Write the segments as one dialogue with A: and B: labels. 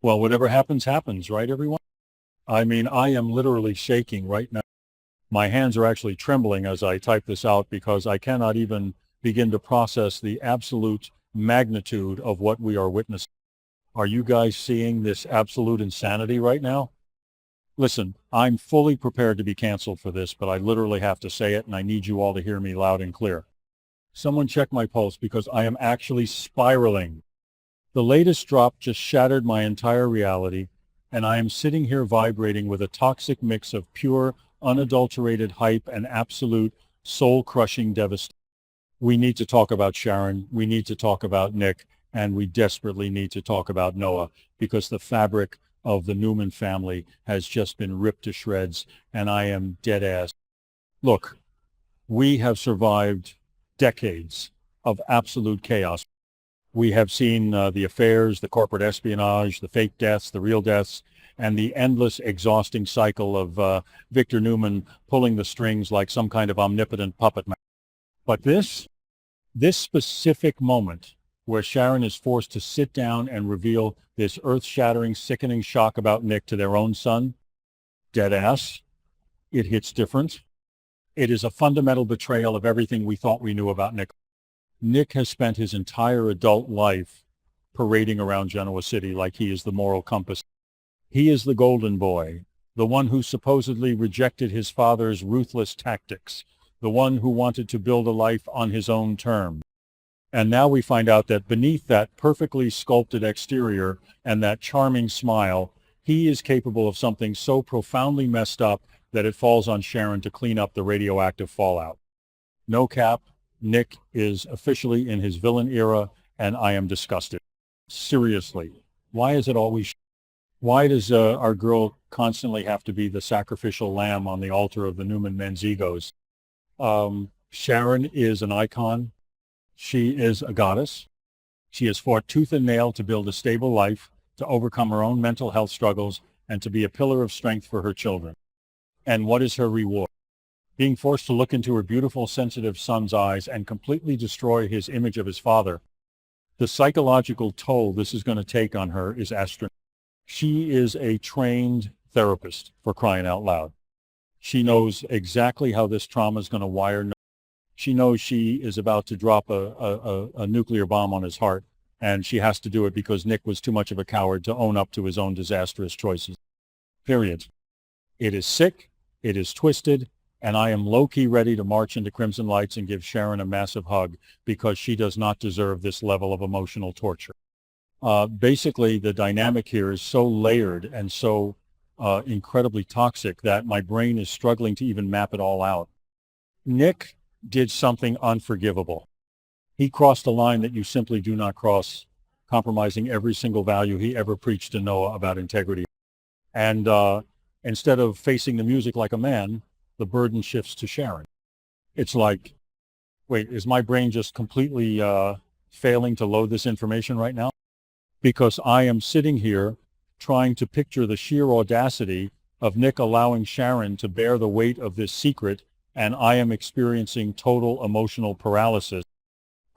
A: Well, whatever happens, happens, right, everyone? I mean, I am literally shaking right now. My hands are actually trembling as I type this out because I cannot even begin to process the absolute magnitude of what we are witnessing. Are you guys seeing this absolute insanity right now? Listen, I'm fully prepared to be canceled for this, but I literally have to say it, and I need you all to hear me loud and clear. Someone check my pulse because I am actually spiraling. The latest drop just shattered my entire reality, and I am sitting here vibrating with a toxic mix of pure, unadulterated hype and absolute soul-crushing devastation. We need to talk about Sharon, we need to talk about Nick, and we desperately need to talk about Noah, because the fabric of the Newman family has just been ripped to shreds, and I am dead ass. Look, we have survived decades of absolute chaos. We have seen the affairs, the corporate espionage, the fake deaths, the real deaths, and the endless, exhausting cycle of Victor Newman pulling the strings like some kind of omnipotent puppet master. But this specific moment where Sharon is forced to sit down and reveal this earth-shattering, sickening shock about Nick to their own son, dead ass, it hits different. It is a fundamental betrayal of everything we thought we knew about Nick. Nick has spent his entire adult life parading around Genoa City like he is the moral compass. He is the golden boy, the one who supposedly rejected his father's ruthless tactics, the one who wanted to build a life on his own terms. And now we find out that beneath that perfectly sculpted exterior and that charming smile, he is capable of something so profoundly messed up that it falls on Sharon to clean up the radioactive fallout. No cap, Nick is officially in his villain era, and I am disgusted. Seriously, why is it always... Why does our girl constantly have to be the sacrificial lamb on the altar of the Newman men's egos? Sharon is an icon. She is a goddess. She has fought tooth and nail to build a stable life, to overcome her own mental health struggles, and to be a pillar of strength for her children. And what is her reward? Being forced to look into her beautiful, sensitive son's eyes and completely destroy his image of his father. The psychological toll this is going to take on her is astronomical. She is a trained therapist, for crying out loud. She knows exactly how this trauma is going to wire. She knows she is about to drop a nuclear bomb on his heart, and she has to do it because Nick was too much of a coward to own up to his own disastrous choices. Period. It is sick, it is twisted, and I am low-key ready to march into Crimson Lights and give Sharon a massive hug because she does not deserve this level of emotional torture. Basically, the dynamic here is so layered and so incredibly toxic that my brain is struggling to even map it all out. Nick did something unforgivable. He crossed a line that you simply do not cross, compromising every single value he ever preached to Noah about integrity. And instead of facing the music like a man, the burden shifts to Sharon. It's like, wait, is my brain just completely failing to load this information right now? Because I am sitting here trying to picture the sheer audacity of Nick allowing Sharon to bear the weight of this secret, and I am experiencing total emotional paralysis.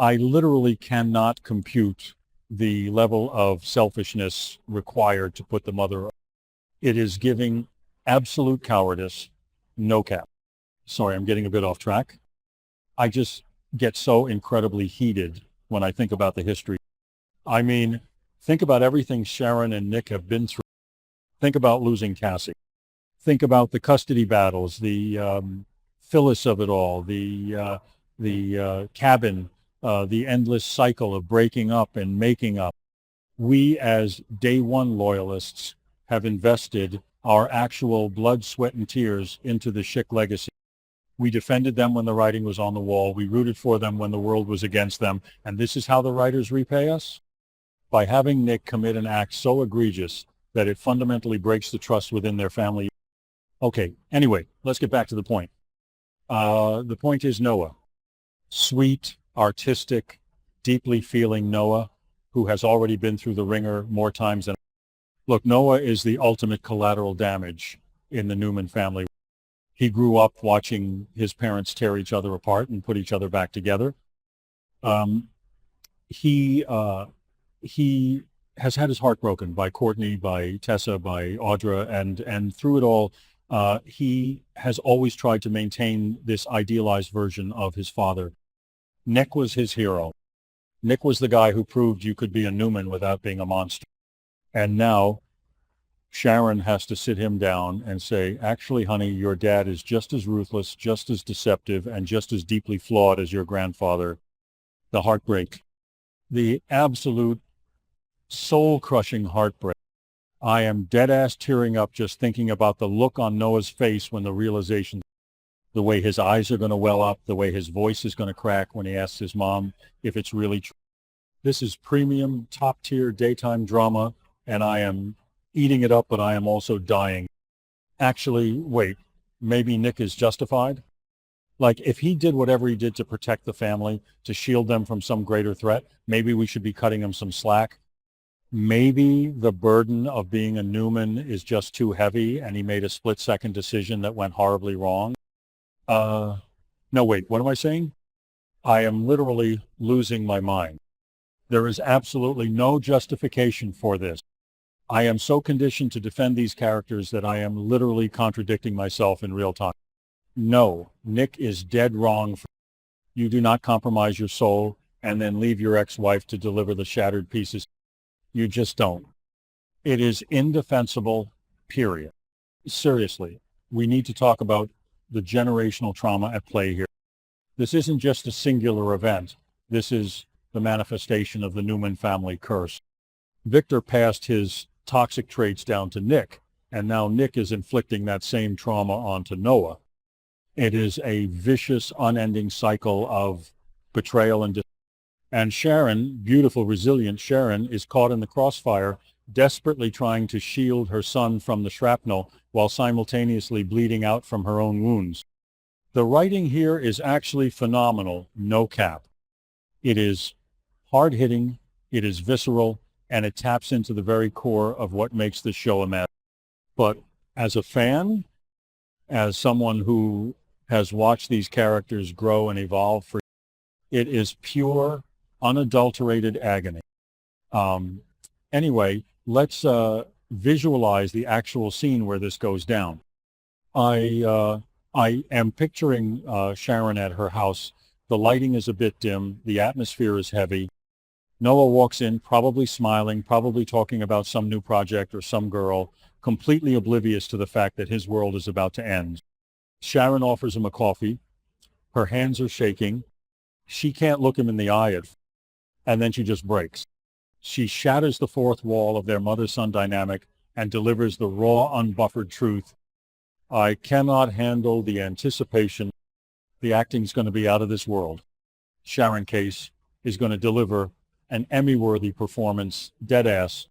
A: I literally cannot compute the level of selfishness required to put the mother. It is giving absolute cowardice, no cap. Sorry, I'm getting a bit off track. I just get so incredibly heated when I think about the history. I mean, think about everything Sharon and Nick have been through. Think about losing Cassie. Think about the custody battles, the Phyllis of it all, the cabin, the endless cycle of breaking up and making up. We as day one loyalists have invested our actual blood, sweat, and tears into the Schick legacy. We defended them when the writing was on the wall. We rooted for them when the world was against them. And this is how the writers repay us? By having Nick commit an act so egregious that it fundamentally breaks the trust within their family. Okay, anyway, let's get back to the point. The point is Noah. Sweet, artistic, deeply feeling Noah, who has already been through the ringer more times than... Look, Noah is the ultimate collateral damage in the Newman family. He grew up watching his parents tear each other apart and put each other back together. He has had his heart broken by Courtney, by Tessa, by Audra, and through it all, he has always tried to maintain this idealized version of his father. Nick was his hero. Nick was the guy who proved you could be a Newman without being a monster. And now Sharon has to sit him down and say, actually, honey, your dad is just as ruthless, just as deceptive, and just as deeply flawed as your grandfather. The heartbreak, the absolute soul-crushing heartbreak. I am dead-ass tearing up just thinking about the look on Noah's face when the realization, the way his eyes are going to well up, the way his voice is going to crack when he asks his mom if it's really true. This is premium, top-tier daytime drama, and I am eating it up, but I am also dying. Actually, wait, maybe Nick is justified? Like, if he did whatever he did to protect the family, to shield them from some greater threat, maybe we should be cutting him some slack. Maybe the burden of being a Newman is just too heavy and he made a split-second decision that went horribly wrong. No, wait, what am I saying? I am literally losing my mind. There is absolutely no justification for this. I am so conditioned to defend these characters that I am literally contradicting myself in real time. No, Nick is dead wrong. You do not compromise your soul and then leave your ex-wife to deliver the shattered pieces. You just don't. It is indefensible, period. Seriously, we need to talk about the generational trauma at play here. This isn't just a singular event. This is the manifestation of the Newman family curse. Victor passed his toxic traits down to Nick, and now Nick is inflicting that same trauma onto Noah. It is a vicious, unending cycle of betrayal and Sharon, beautiful, resilient Sharon, is caught in the crossfire, desperately trying to shield her son from the shrapnel while simultaneously bleeding out from her own wounds. The writing here is actually phenomenal, no cap. It is hard-hitting, it is visceral, and it taps into the very core of what makes this show a mess. But as a fan, as someone who has watched these characters grow and evolve, it is pure, unadulterated agony. Anyway, let's visualize the actual scene where this goes down. I am picturing Sharon at her house. The lighting is a bit dim. The atmosphere is heavy. Noah walks in, probably smiling, probably talking about some new project or some girl, completely oblivious to the fact that his world is about to end. Sharon offers him a coffee. Her hands are shaking. She can't look him in the eye and then she just breaks. She shatters the fourth wall of their mother-son dynamic and delivers the raw, unbuffered truth. I cannot handle the anticipation. The acting's going to be out of this world. Sharon Case is going to deliver an Emmy-worthy performance, dead-ass.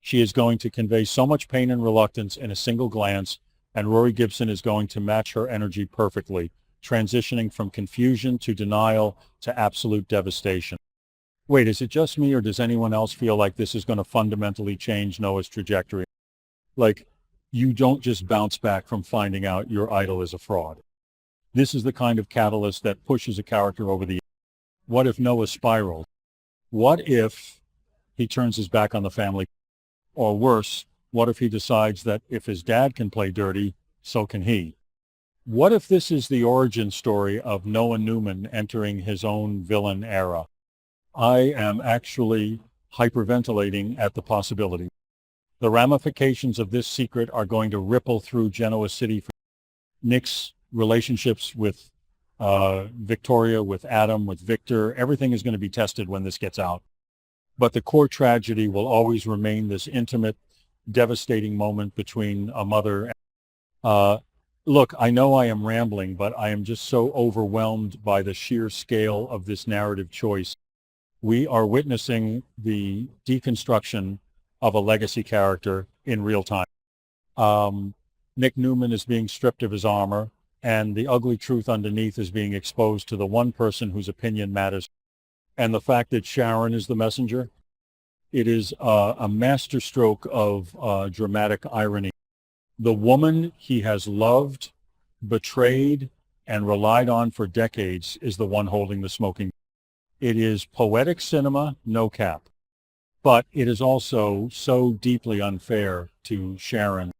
A: She is going to convey so much pain and reluctance in a single glance, and Rory Gibson is going to match her energy perfectly, transitioning from confusion to denial to absolute devastation. Wait, is it just me, or does anyone else feel like this is going to fundamentally change Noah's trajectory? Like, you don't just bounce back from finding out your idol is a fraud. This is the kind of catalyst that pushes a character over the edge. What if Noah spirals? What if he turns his back on the family? Or worse, what if he decides that if his dad can play dirty, so can he? What if this is the origin story of Noah Newman entering his own villain era? I am actually hyperventilating at the possibility. The ramifications of this secret are going to ripple through Genoa City. Nick's relationships with Victoria, with Adam, with Victor, everything is going to be tested when this gets out. But the core tragedy will always remain this intimate, devastating moment between a mother and... Look, I know I am rambling, but I am just so overwhelmed by the sheer scale of this narrative choice. We are witnessing the deconstruction of a legacy character in real time. Nick Newman is being stripped of his armor, and the ugly truth underneath is being exposed to the one person whose opinion matters. And the fact that Sharon is the messenger, it is a masterstroke of dramatic irony. The woman he has loved, betrayed, and relied on for decades is the one holding the smoking. It is poetic cinema, no cap. But it is also so deeply unfair to Sharon.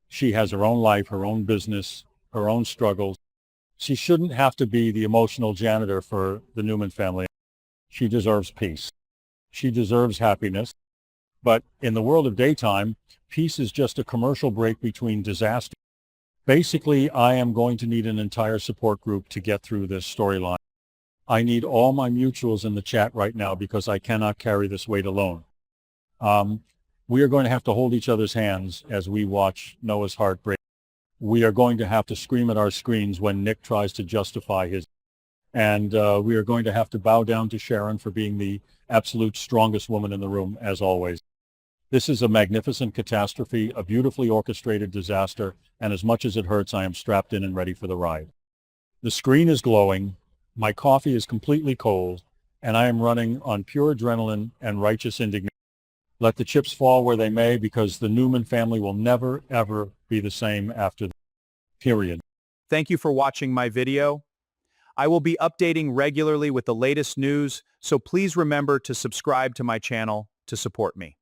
A: She has her own life, her own business, her own struggles. She shouldn't have to be the emotional janitor for the Newman family. She deserves peace. She deserves happiness. But in the world of daytime, peace is just a commercial break between disaster. Basically, I am going to need an entire support group to get through this storyline. I need all my mutuals in the chat right now because I cannot carry this weight alone. Um, we are going to have to hold each other's hands as we watch Noah's heart break. We are going to have to scream at our screens when Nick tries to justify his. And we are going to have to bow down to Sharon for being the absolute strongest woman in the room, as always. This is a magnificent catastrophe, a beautifully orchestrated disaster, and as much as it hurts, I am strapped in and ready for the ride. The screen is glowing, my coffee is completely cold, and I am running on pure adrenaline and righteous indignation. Let the chips fall where they may, because the Newman family will never, ever be the same after this. Period.
B: Thank you for watching my video. I will be updating regularly with the latest news, so please remember to subscribe to my channel to support me.